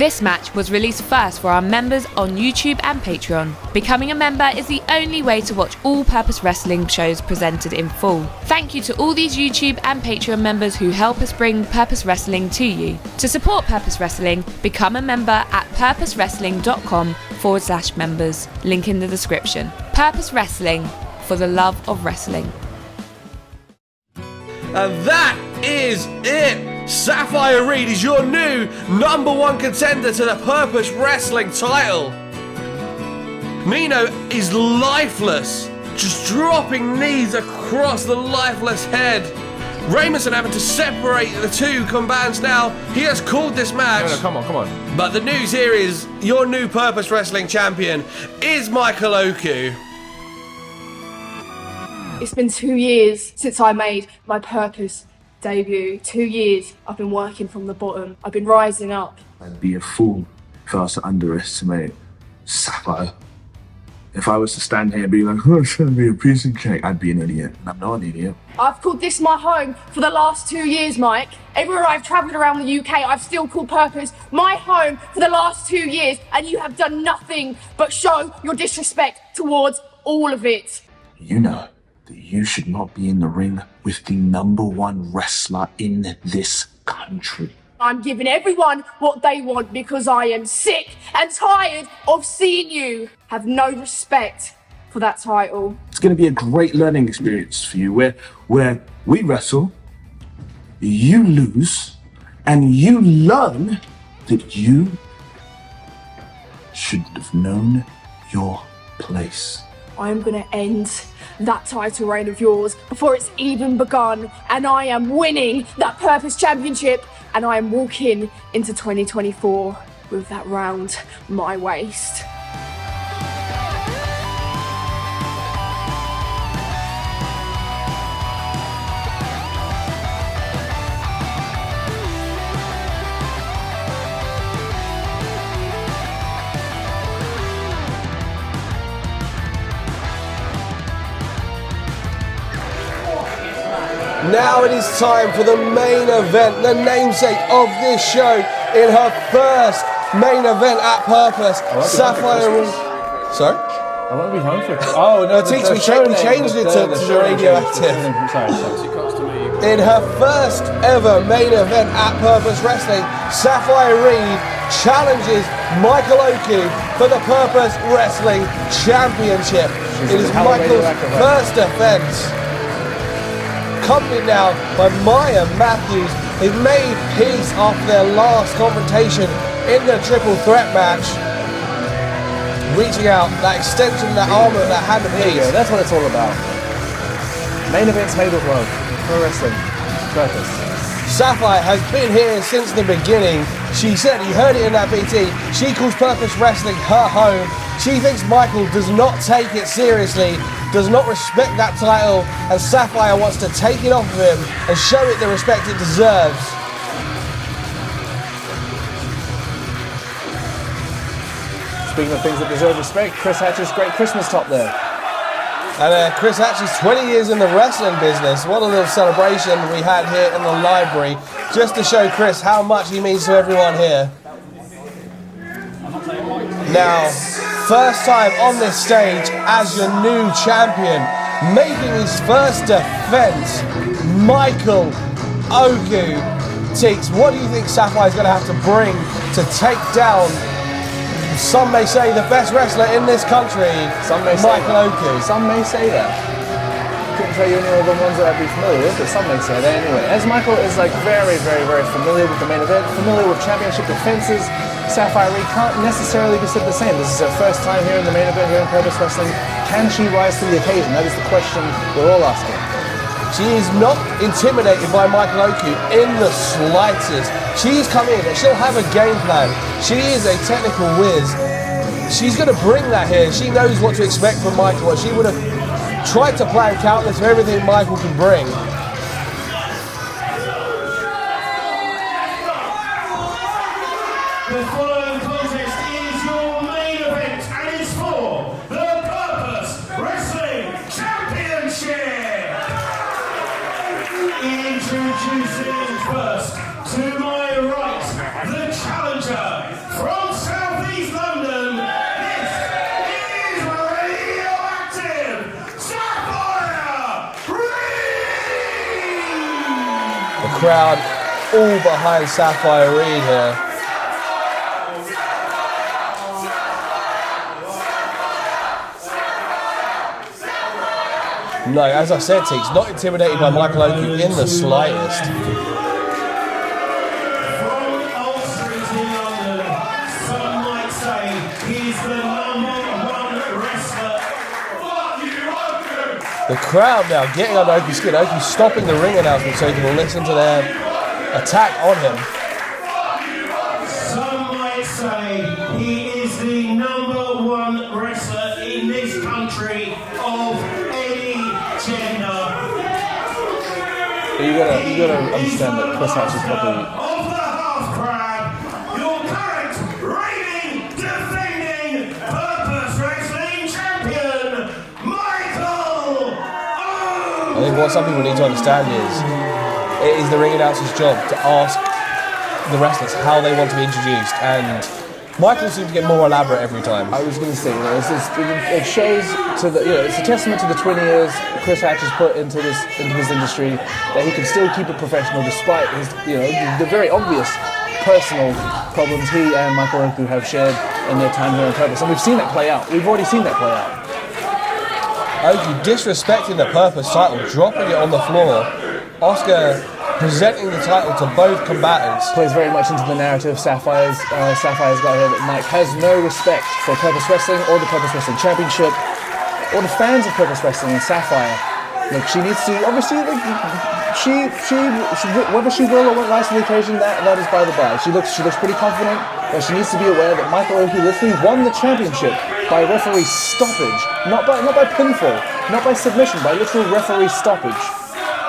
This match was released first for our members on YouTube and Patreon. Becoming a member is the only way to watch all Purpose Wrestling shows presented in full. Thank you to all these YouTube and Patreon members who help us bring Purpose Wrestling to you. To support Purpose Wrestling, become a member at purposewrestling.com/members. Link in the description. Purpose Wrestling, for the love of wrestling. And that is it! Safire Reed is your new #1 contender to the Purpose Wrestling title. Nino is lifeless, just dropping knees across the lifeless head. Raymondson having to separate the two combatants now. He has called this match. No, come on. But the news here is your new Purpose Wrestling champion is Michael Oku. It's been 2 years since I made my Purpose debut. 2 years I've been working from the bottom. I've been rising up. I'd be a fool if I was to underestimate Safire. If I was to stand here and be like, oh, it's going to be a piece of cake, I'd be an idiot. And I'm not an idiot. I've called this my home for the last 2 years, Mike. Everywhere I've travelled around the UK, I've still called Purpose my home for the last 2 years, and you have done nothing but show your disrespect towards all of it. You know that you should not be in the ring with the #1 wrestler in this country. I'm giving everyone what they want because I am sick and tired of seeing you have no respect for that title. It's going to be a great learning experience for you where we wrestle, you lose, and you learn that you shouldn't have known your place. I am going to end that title reign of yours before it's even begun, and I am winning that Purpose Championship, and I am walking into 2024 with that round my waist. Now it is time for the main event, the namesake of this show, in her first main event at Purpose, Safire Reed. Sorry? I want to be home for Oh, no, we changed it to the Radioactive. Sorry. In her first ever main event at Purpose Wrestling, Safire Reed challenges Michael Oku for the Purpose Wrestling Championship. It is Michael's first defense. Accompanied now by Maya Matthews. They've made peace after their last confrontation in the triple threat match. Reaching out, that extension, that arm of that hand of peace. That's what it's all about. Main events made with love. Pro wrestling. Purpose. Safire has been here since the beginning. She said, you heard it in that BT, she calls Purpose Wrestling her home. She thinks Michael does not take it seriously, does not respect that title, and Safire wants to take it off of him and show it the respect it deserves. Speaking of things that deserve respect, Chris Hatcher's great Christmas top there. And Chris Hatcher's 20 years in the wrestling business. What a little celebration we had here in the library, just to show Chris how much he means to everyone here. Now, first time on this stage as your new champion, making his first defense, Michael Oku. Teeks, what do you think Safire's going to have to bring to take down, some may say, the best wrestler in this country, Michael Oku? Some may say that. Couldn't tell you any of the ones that I'd be familiar with, but some may say that anyway. As Michael is very familiar with the main event, familiar with championship defenses, Safire Reed can't necessarily be said the same. This is her first time here in the main event here in Purpose Wrestling. Can she rise to the occasion? That is the question we're all asking. She is not intimidated by Michael Oku in the slightest. She's come in and she'll have a game plan. She is a technical whiz. She's going to bring that here. She knows what to expect from Michael. She would have tried to plan countless of everything Michael can bring. The following contest is your main event and is for the Purpose Wrestling Championship. Introducing first, to my right, the challenger crowd all behind Safire Reed here. No, as I said, he's not intimidated by Michael Oku in the slightest. From Old Street in London, some might say he's the #1 wrestler. The crowd now getting on Oku's skin. Oku's stopping the ring announcement so he can listen to their attack on him. Some might say he is the #1 wrestler in this country of any gender. You gotta understand that Chris Hatch is probably. Of the half crowd, your current reigning, defending Purpose Wrestling champion, Michael I think what some people need to understand is it is the ring announcer's job to ask the wrestlers how they want to be introduced, and Michael seems to get more elaborate every time. I was going to say, it shows to the, it's a testament to the 20 years Chris Hatch has put into this industry that he can still keep it professional despite his, the very obvious personal problems he and Michael Oku have shared in their time here on Purpose, and we've seen that play out. We've already seen that play out. Oku disrespecting the Purpose title, dropping it on the floor. Oscar presenting the title to both combatants. Plays very much into the narrative Safire's got here, that Mike has no respect for Purpose Wrestling or the Purpose Wrestling Championship or the fans of Purpose Wrestling and Safire. Look, she needs to, obviously, she whether she will or won't rise to the occasion, that is by the by. She looks pretty confident, but she needs to be aware that Michael Oku literally won the championship by referee stoppage, not by pinfall, not by submission, by literal referee stoppage.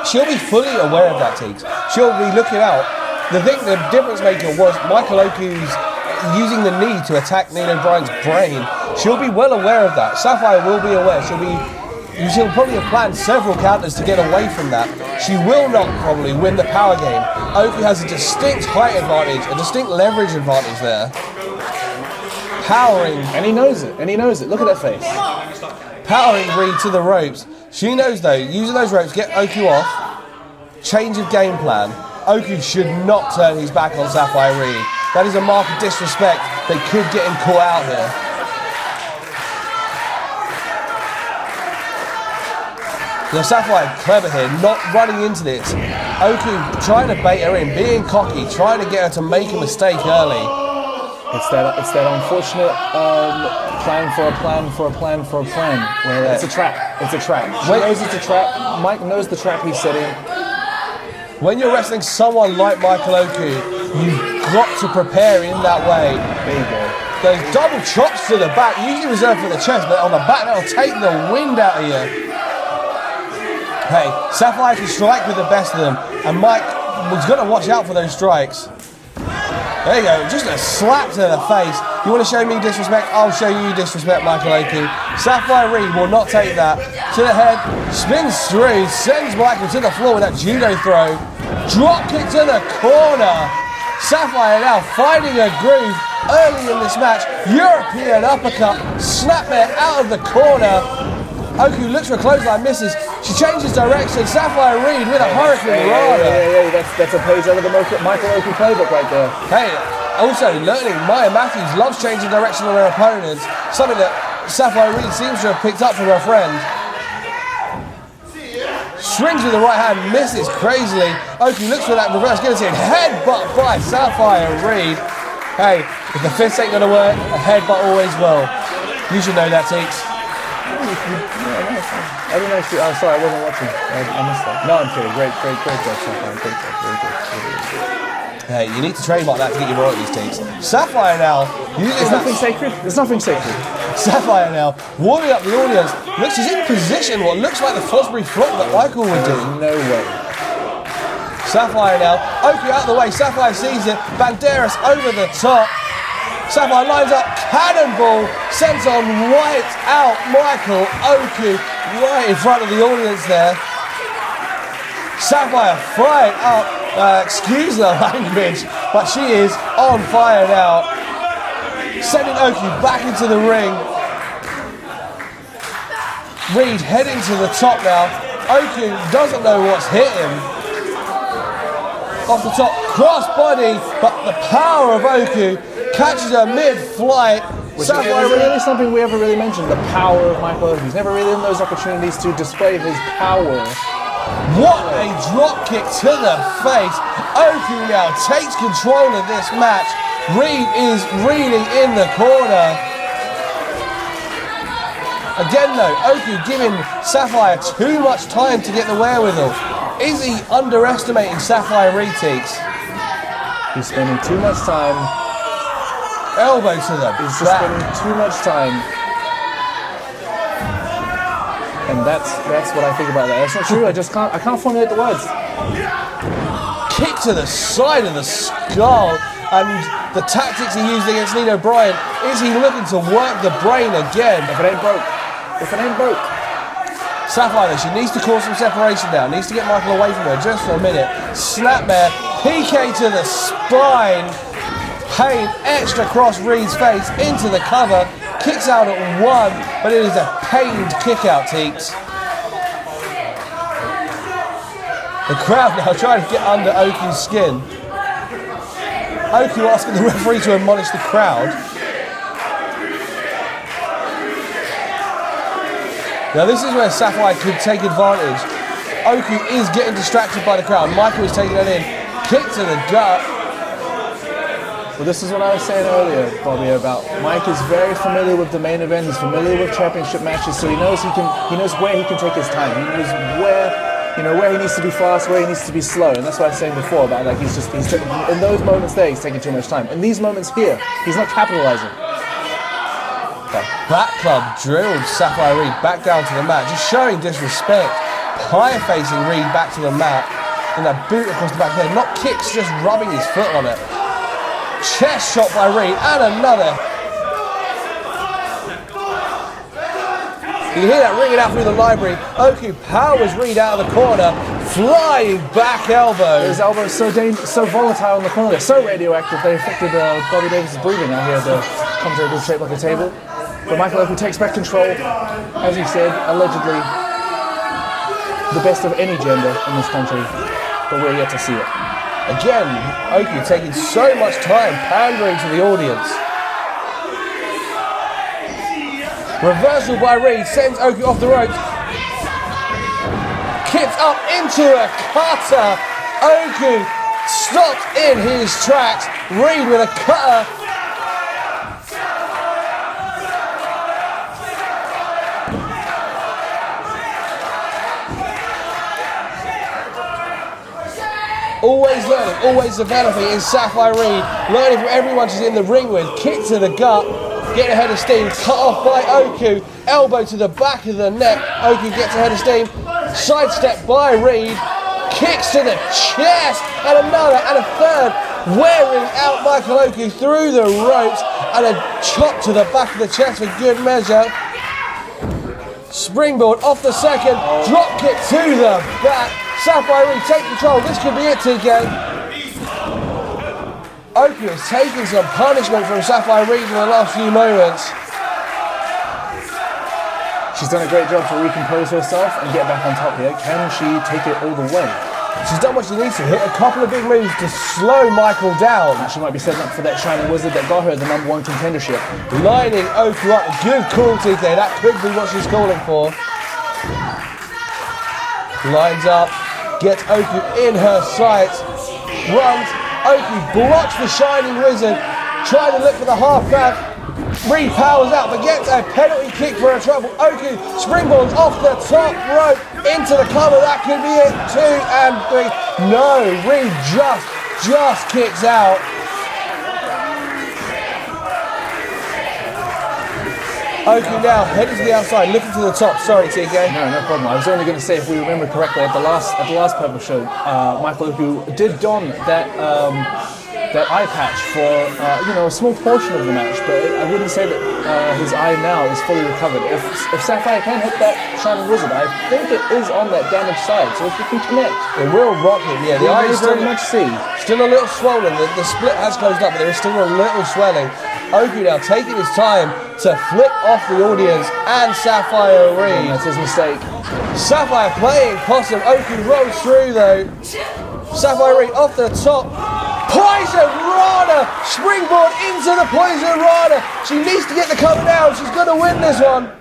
She'll be fully aware of that, Teagues. She'll be looking out. The difference maker was Michael Oku's using the knee to attack Nino Bryant's brain. She'll be well aware of that. Safire will be aware. She'll probably have planned several counters to get away from that. She will not probably win the power game. Oku has a distinct height advantage, a distinct leverage advantage there. Powering. And he knows it. Look at that face. Powering Reed to the ropes. She knows though, using those ropes, get Oku off. Change of game plan. Oku should not turn his back on Safire Reed. That is a mark of disrespect that could get him caught out here. Now Safire clever here, not running into this. Oku trying to bait her in, being cocky, trying to get her to make a mistake early. It's that unfortunate plan for a plan for a plan for a plan. Where it's a trap. She knows it's a trap. Mike knows the trap he's setting. When you're wrestling someone like Michael Oku, you've got to prepare in that way. There you go. Those double chops to the back, usually reserved for the chest, but on the back that'll take the wind out of you. Hey, Safire can strike with the best of them, and Mike was going to watch out for those strikes. There you go, just a slap to the face. You want to show me disrespect? I'll show you disrespect, Michael Oku. Safire Reed will not take that. To the head, spins through, sends Michael to the floor with that judo throw. Drop kick to the corner. Safire now finding a groove early in this match. European uppercut, snapmare out of the corner. Oku looks for a clothesline, misses. She changes direction. Safire Reed with a Hurricane Rana. Yeah, that's a page out of the Michael Oku playbook right there. Hey, also learning, Maya Matthews loves changing direction on her opponents, something that Safire Reed seems to have picked up from her friend. Swings with the right hand, misses crazily. Oku looks for that reverse guillotine. Headbutt by Safire Reed. Hey, if the fists ain't gonna work, a headbutt always will. You should know that, Teeks. I didn't actually. Oh, sorry, I wasn't watching. I missed that. No, I'm kidding. Great job, Safire. Great job. Very good. Hey, you need to trademark that to get your royalties, Teeks. Safire now. There's nothing sacred. There's nothing sacred. Safire now, warming up the audience. Looks, she's in position, what looks like the Fosbury flop that Michael would do. No way. Safire now, Oku out of the way, Safire sees it, Banderas over the top. Safire lines up, cannonball, sends on right out Michael Oku, right in front of the audience there. Safire fired up, excuse the language, but she is on fire now. Sending Oku back into the ring. Reed heading to the top now. Oku doesn't know what's hit him. off the top, cross body, but the power of Oku catches her mid-flight. Which is really something we ever really mentioned, the power of Michael Oku. He's never really in those opportunities to display his power. What a drop kick to the face. Oku now takes control of this match. Reed is reeling in the corner. Again though, Oku giving Safire too much time to get the wherewithal. Is he underestimating Safire Reed, Teeks? He's spending too much time. Elbow to them. He's just spending too much time. And that's what I think about that. That's not true. I can't formulate the words. Kick to the side of the skull, and the tactics he used against Nino Bryant. Is he looking to work the brain again? If it ain't broke. If it ain't broke. Safire, she needs to cause some separation now. Needs to get Michael away from her just for a minute. Snapmare, PK to the spine. Pain etched across Reed's face into the cover. Kicks out at one, but it is a pained kick out, Teeks. The crowd now trying to get under Oku's skin. Oku asking the referee to admonish the crowd. Now this is where Safire could take advantage. Oku is getting distracted by the crowd. Michael is taking it in. Kick to the gut. Well, this is what I was saying earlier, Bobby, about Mike is very familiar with the main event. He's familiar with championship matches, so he knows where he can take his time. He knows where he needs to be fast, where he needs to be slow, and that's what I was saying before about like he's in those moments there he's taking too much time. In these moments here, he's not capitalizing. Back club drilled Safire Reed back down to the mat, just showing disrespect. High facing Reed back to the mat, and a boot across the back of the head. Not kicks, just rubbing his foot on it. Chest shot by Reed, and another. You can hear that ringing out through the library. Oku powers Reed out of the corner, flying back elbow. His elbow is so volatile in the corner. They're so radioactive. They affected Bobby Davis' breathing out here. The commentary was shaped like a table. But Michael Oku takes back control. As he said, allegedly the best of any gender in this country, but we're yet to see it. Again, Oku taking so much time pandering to the audience. Reversal by Reed sends Oku off the ropes. Kicks up into a cutter. Oku stopped in his tracks. Reed with a cutter. Always learning, always developing is Safire Reed. Learning from everyone she's in the ring with. Kick to the gut. Get a head of steam. Cut off by Oku. Elbow to the back of the neck. Oku gets a head of steam. Sidestep by Reed. Kicks to the chest. And another and a third. Wearing out Michael Oku through the ropes. And a chop to the back of the chest for good measure. Springboard off the second. Drop kick to the back. Safire Reed take control. This could be it, TK. Oku has taken some punishment from Safire Reed in the last few moments. She's done a great job to recompose herself and get back on top here. Can she take it all the way? She's done what she needs to. Hit a couple of big moves to slow Michael down. She might be setting up for that Shining Wizard that got her the #1 contendership. Lining Oku up. Good call, TK. That could be what she's calling for. Lines up. Gets Oku in her sights. Runs. Oku blocks the Shining Wizard. Trying to look for the half back. Reed powers out, but gets a penalty kick for her trouble. Oku springboards off the top rope into the cover. That could be it. 2 and 3. No, Reed just kicks out. Oku now heading to the outside, looking to the top. Sorry, TK. No problem. I was only going to say, if we remember correctly, at the last Purple show, Michael Oku did don that eye patch for a small portion of the match, but I wouldn't say that his eye now is fully recovered. If Safire can hit that Shining Wizard, I think it is on that damaged side, so if you can connect, it will rock him. Yeah, the eye is very much see. Still a little swollen. The split has closed up, but there is still a little swelling. Oku now taking his time to flip off the audience and Safire Reed. That's his mistake. Safire playing possum. Oku rolls through though. Safire Reed off the top. Poison Rana! Springboard into the Poison Rana. She needs to get the cover down. She's going to win this one.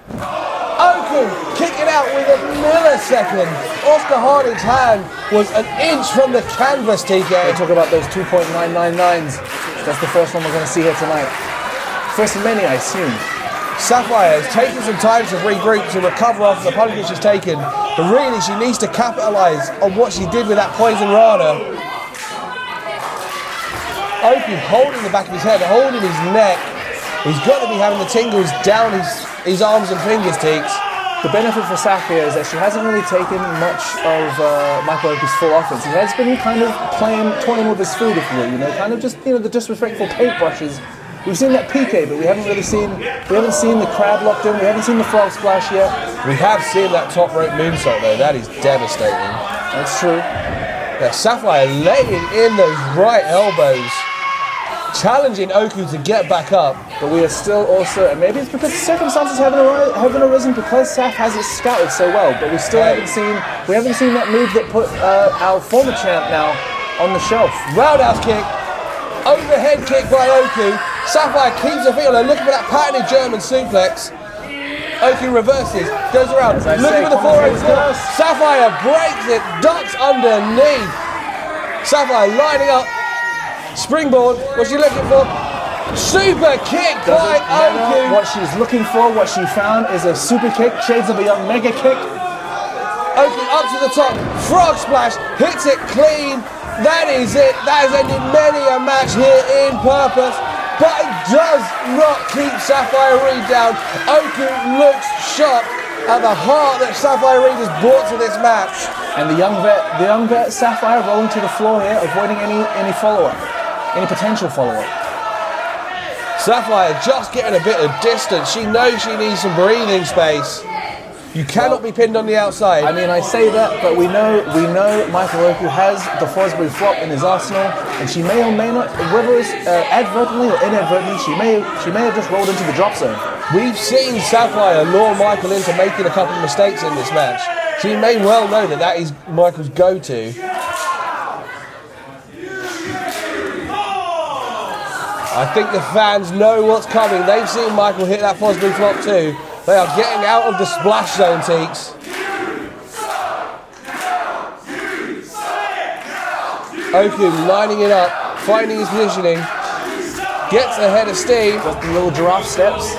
Oku kicking out with a millisecond. Oscar Harding's hand was an inch from the canvas, TK. They talk about those 2.999s. That's the first one we're going to see here tonight. First of many, I assume. Sapphire has taken some time to regroup, to recover off the punishment she's taken, but really she needs to capitalise on what she did with that Poison Rana. Oku holding the back of his head, holding his neck. He's got to be having the tingles down his arms and fingers, Teeks. The benefit for Safire is that she hasn't really taken much of Michael Oku's full offense. He has been kind of toying with his food, if you will, kind of just, the disrespectful paintbrushes. We've seen that PK, but we haven't seen the crab locked in, we haven't seen the frog splash yet. We have seen that top rope moonsault though, that is devastating. That's true. Yeah, Sapphire laying in those right elbows, challenging Oku to get back up. But we are still also, and maybe it's because circumstances haven't arisen because Saf has it scouted so well, but we still haven't seen that move that put our former champ now on the shelf. Roundhouse kick, overhead kick by Oku. Sapphire keeps her feet on her, looking for that patented German suplex. Oku reverses, goes around, looking for the 404. Sapphire breaks it, ducks underneath. Sapphire lining up, springboard, what's she looking for? Super kick by Oku. What she's looking for, what she found is a super kick, shades of a young mega kick. Oku up to the top, frog splash, hits it clean. That is it. That has ended many a match here in Purpose, but it does not keep Safire Reed down. Oku looks shocked at the heart that Safire Reed has brought to this match. And the young vet Safire rolling to the floor here, avoiding any follow-up, any potential follow-up. Safire just getting a bit of distance. She knows she needs some breathing space. You cannot be pinned on the outside. I mean, I say that, but we know Michael Oku has the Fosbury flop in his arsenal, and she may or may not, whether it's advertently or inadvertently, she may have just rolled into the drop zone. We've seen Sapphire lure Michael into making a couple of mistakes in this match. She may well know that is Michael's go-to. I think the fans know what's coming. They've seen Michael hit that Fosbury flop too. They are getting out of the splash zone, Teeks. Oku lining it up, finding his positioning, gets ahead of steam. Got the little giraffe steps.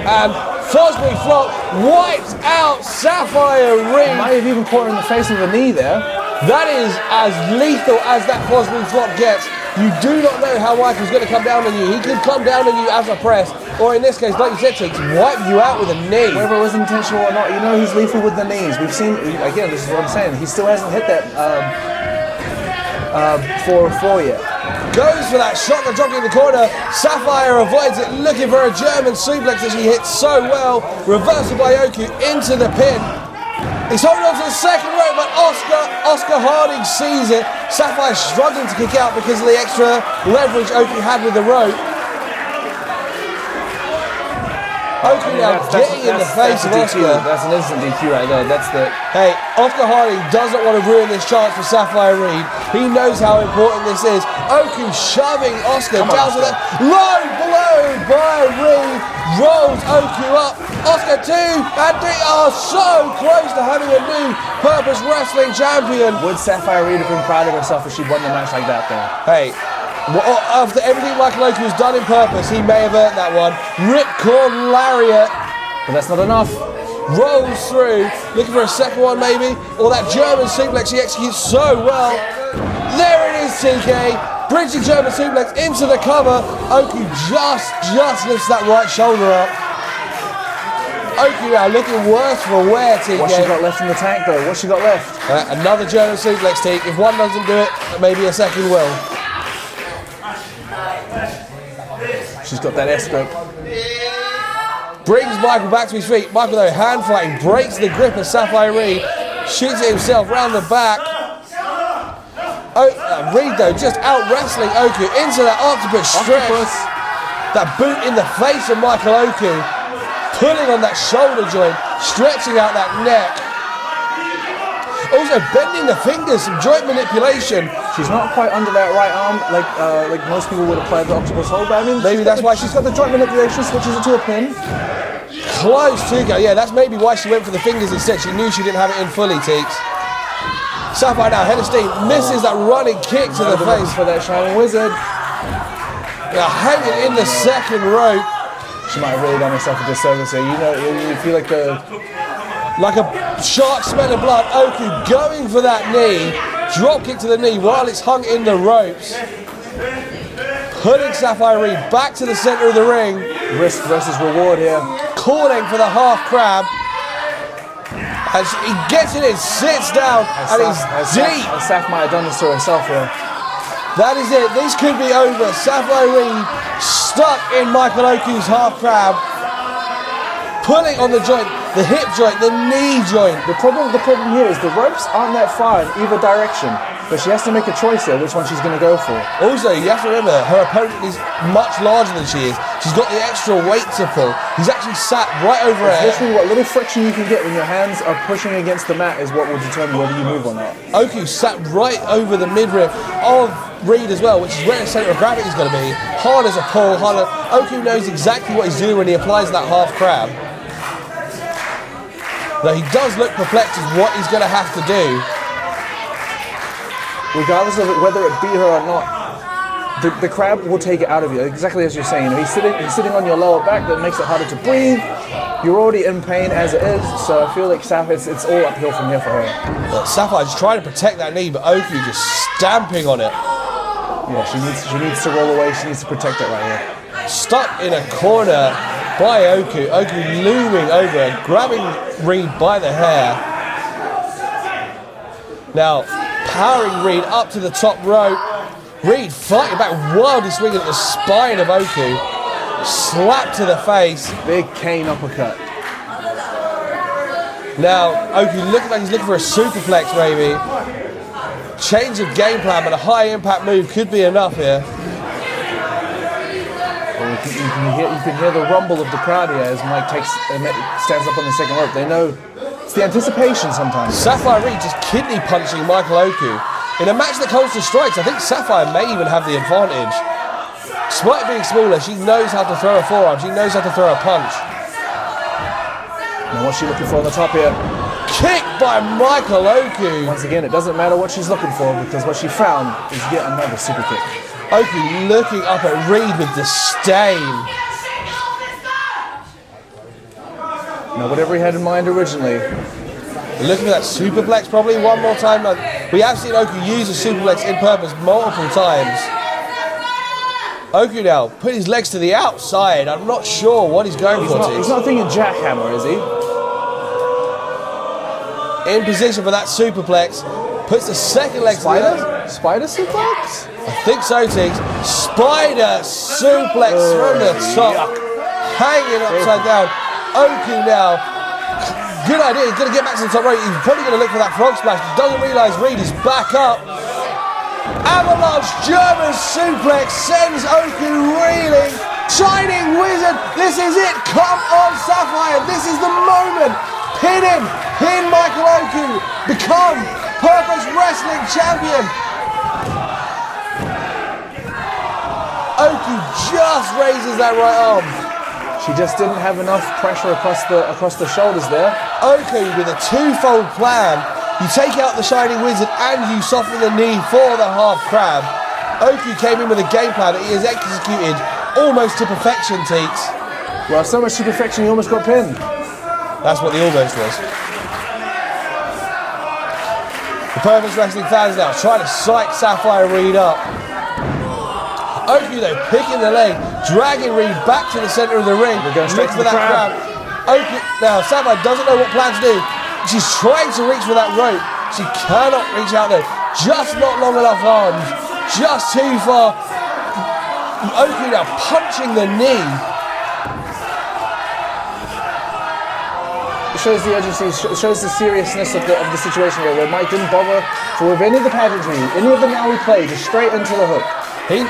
And Fosbury flop wipes out Safire Reed. Might have even caught her in the face with a knee there. That is as lethal as that Fosbury flop gets. You do not know how Michael's going to come down on you. He could come down on you as a press, or in this case, like you said, Teeks, wipe you out with a knee. Whether it was intentional or not, he's lethal with the knees. We've seen, again, this is what I'm saying, he still hasn't hit that 404 yet. Goes for that shot, the jockey in the corner. Sapphire avoids it, looking for a German suplex that she hits so well. Reversal by Oku into the pin. He's holding on to the second rope, but Oscar Harding sees it. Sapphire struggling to kick out because of the extra leverage Oku had with the rope. Oku now getting in the face of Oscar. That's an instant DQ right there. Hey, Oscar Harding doesn't want to ruin this chance for Safire Reed. He knows how important this is. Oku shoving Oscar down to the low blow by Reed. Rolls Oku up. Oscar 2 and they are so close to having a new Purpose Wrestling champion. Would Safire Reed have been proud of herself if she'd won the match like that though? Hey. Well, after everything Michael Oku has done in Purpose, he may have earned that one. Ripcord lariat. But that's not enough. Rolls through, looking for a second one maybe. Or that German suplex he executes so well. There it is, TK. Bridging German suplex into the cover. Oku just lifts that right shoulder up. Oku now looking worse for wear, TK. What's she got left in the tank though? What's she got left? Another German suplex, TK. If one doesn't do it, maybe a second will. She's got that S-grip. Brings Michael back to his feet. Michael, though, hand fighting, breaks the grip of Safire Reed, shoots it himself round the back. Reed, though, just out wrestling Oku into that octopus stretch. That boot in the face of Michael Oku, pulling on that shoulder joint, stretching out that neck. Also bending the fingers, some joint manipulation, She's not quite under that right arm like most people would apply the octopus hold, but I mean, maybe that's why she's got the joint manipulation, switches it to a pin. Close to go. Yeah, that's maybe why she went for the fingers instead. She knew she didn't have it in fully, Teeks. Safire now, head of steam, misses that running kick to the face. For that Shining Wizard. Yeah, hanging in the second rope. She might have really done herself a disservice here. You know, you feel like like a shark smelling blood. Oku going for that knee. Drop kick to the knee while it's hung in the ropes. Pulling Safire Reed back to the center of the ring. Risk versus reward here. Calling for the half crab. As he gets it in, sits down, and he's deep. Saf might have done this to herself here. That is it. This could be over. Safire Reed stuck in Michael Oku's half crab. Pulling on the joint, the hip joint, the knee joint. The problem here is the ropes aren't that far in either direction, but she has to make a choice here which one she's going to go for. Also, you have to remember, her opponent is much larger than she is. She's got the extra weight to pull. He's actually sat right over her. Literally what little friction you can get when your hands are pushing against the mat is what will determine whether you move or not. Oku sat right over the midriff of Reed as well, which is where the centre of gravity is going to be. Hard as a pull, harder. Oku knows exactly what he's doing when he applies that half crab. Though he does look perplexed as what he's going to have to do. Regardless of whether it beat her or not, the crab will take it out of you, exactly as you're saying. You know, he's sitting on your lower back, that makes it harder to breathe. You're already in pain as it is, so I feel like it's all uphill from here for her. But Safire's trying to protect that knee, but Oku just stamping on it. Yeah, she needs to roll away, she needs to protect it right here. Stuck in a corner by Oku. Oku looming over, grabbing Reed by the hair. Now, powering Reed up to the top rope. Reed fighting back, wildly swinging at the spine of Oku. Slap to the face. Big cane uppercut. Now, Oku looking like he's looking for a superplex maybe. Change of game plan, but a high impact move could be enough here. Well, you can hear the rumble of the crowd here as Mike stands up on the second rope. They know it's the anticipation sometimes. Safire Reed just kidney punching Michael Oku. In a match that comes to strikes, I think Safire may even have the advantage. Despite being smaller, she knows how to throw a forearm. She knows how to throw a punch. Now what's she looking for on the top here? Kick by Michael Oku. Once again, it doesn't matter what she's looking for because what she found is yet another super kick. Oku looking up at Reed with disdain. Now whatever he had in mind originally. Looking for that superplex probably one more time. We have seen Oku use a superplex in purpose multiple times. Oku now put his legs to the outside. I'm not sure what he's going for. He's not thinking jackhammer, is he? In position for that superplex. Puts the second leg to the outside. Spider suplex? I think so, Tiggs. Spider suplex from the top. Hanging upside down. Oku now. Good idea, he's going to get back to the top rope. He's probably going to look for that frog splash. Doesn't realise Reed is back up. Avalanche German suplex sends Oku reeling. Shining Wizard, this is it. Come on, Safire, this is the moment. Pin him, pin Michael Oku. Become Purpose Wrestling Champion. Oku just raises that right arm. She just didn't have enough pressure across the shoulders there. Oku with a twofold plan. You take out the Shining Wizard and you soften the knee for the half crab. Oku came in with a game plan that he has executed almost to perfection, Teeks. Well, so much to perfection, he almost got pinned. That's what the almost was. The Purpose Wrestling fans now trying to psych Safire Reed up. Oku though picking the leg, dragging Reed back to the centre of the ring. We're going straight for to the that crab. Oku now, Safire doesn't know what plan to do. She's trying to reach for that rope. She cannot reach out there. Just not long enough arms. Just too far. Oku now punching the knee. It shows the urgency, it shows the seriousness of the situation here, where Mike didn't bother with any of the pageantry, any of the now we play, just straight into the hook. He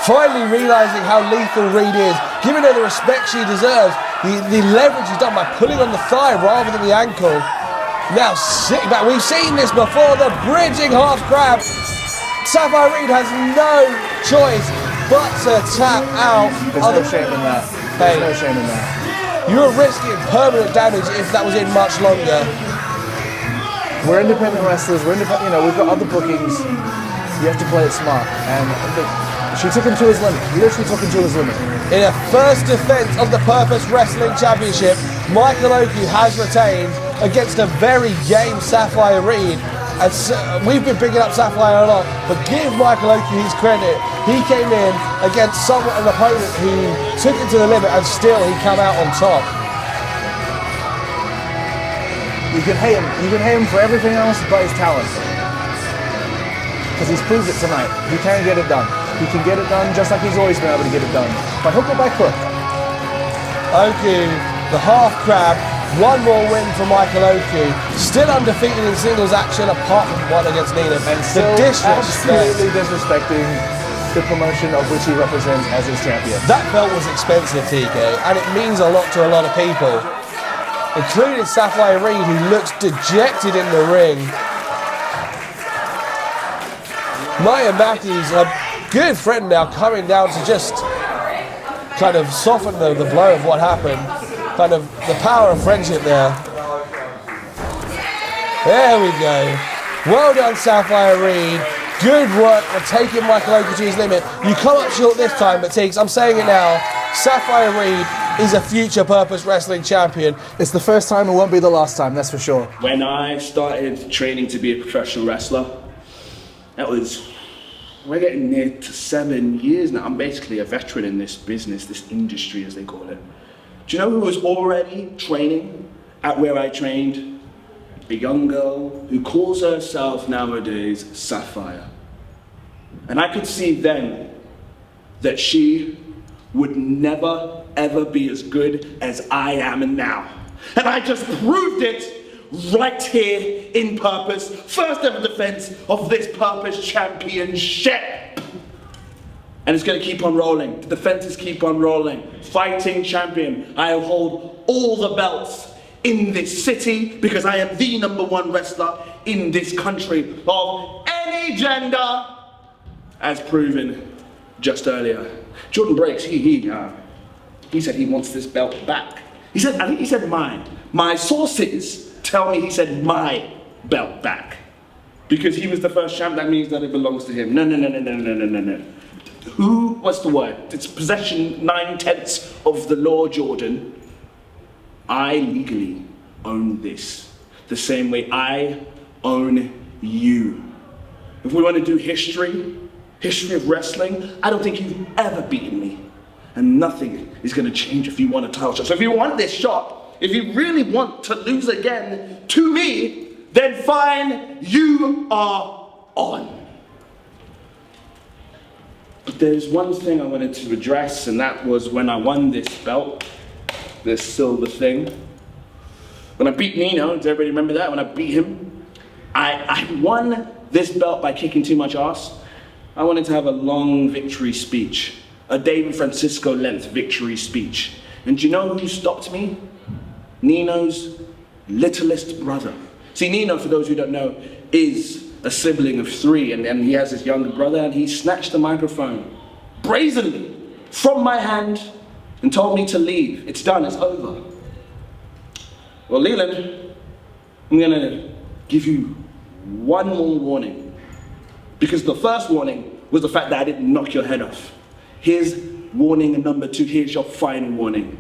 finally realising how lethal Reed is, giving her the respect she deserves. The leverage is done by pulling on the thigh rather than the ankle. Now sitting back, we've seen this before, the bridging half crab. Safire Reed has no choice but to tap out. There's no shame in that. There's no shame in that. You were risking permanent damage if that was in much longer. We're independent wrestlers. We've got other bookings. You have to play it smart. And she took him to his limit. Literally took him to his limit. In a first defense of the Purpose Wrestling Championship, Michael Oku has retained against a very game Safire Reed. And we've been picking up Safire a lot, but give Michael Oku his credit. He came in against an opponent who took it to the limit, and still he came out on top. You can hate him. You can hate him for everything else but his talent. Because he's proved it tonight. He can get it done. He can get it done just like he's always been able to get it done. By hook or by crook. Oku, the half crab. One more win for Michael Oku. Still undefeated in singles action apart from one against Nino. And still absolutely disrespecting the promotion of which he represents as his champion. That belt was expensive, TK, and it means a lot to a lot of people, including Safire Reed, who looks dejected in the ring. Maya Mackey's a good friend now, coming down to just kind of soften the blow of what happened. Kind of the power of friendship there. There we go. Well done, Safire Reed. Good work for taking Michael Oku to his limit. You come up short this time, but Tiggs, I'm saying it now, Safire Reed is a future Purpose Wrestling champion. It's the first time, it won't be the last time, that's for sure. When I started training to be a professional wrestler, we're getting near to 7 years now. I'm basically a veteran in this business, this industry as they call it. Do you know who was already training at where I trained? A young girl who calls herself nowadays Sapphire. And I could see then that she would never ever be as good as I am now. And I just proved it right here in Purpose. First ever defense of this Purpose Championship. And it's going to keep on rolling. The defenses keep on rolling. Fighting champion. I hold all the belts in this city because I am the #1 wrestler in this country of any gender, as proven just earlier. Jordon Breaks, he said he wants this belt back. I think he said mine. My sources tell me he said my belt back. Because he was the first champ, that means that it belongs to him. No. What's the word? It's possession 9/10 of the law, Jordon. I legally own this. The same way I own you. If we want to do history of wrestling, I don't think you've ever beaten me. And nothing is going to change if you want a title shot. So if you want this shot, if you really want to lose again to me, then fine, you are on. But there's one thing I wanted to address, and that was when I won this belt, this silver thing. When I beat Nino, does everybody remember that? When I beat him, I won this belt by kicking too much ass. I wanted to have a long victory speech, a David Francisco length victory speech. And do you know who stopped me? Nino's littlest brother. See, Nino, for those who don't know, is a sibling of 3, and he has his younger brother, and he snatched the microphone brazenly from my hand and told me to leave. It's done, it's over. Well, Leland, I'm gonna give you one more warning, because the first warning was the fact that I didn't knock your head off. Here's warning number 2, here's your final warning.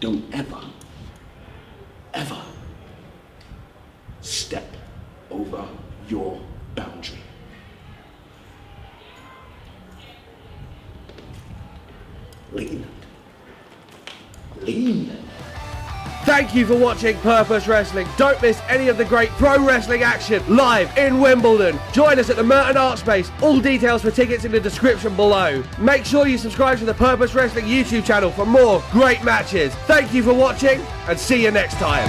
Don't ever step over your boundary. Lean. Thank you for watching Purpose Wrestling. Don't miss any of the great pro wrestling action live in Wimbledon. Join us at the Merton Art Space. All details for tickets in the description below. Make sure you subscribe to the Purpose Wrestling YouTube channel for more great matches. Thank you for watching and see you next time.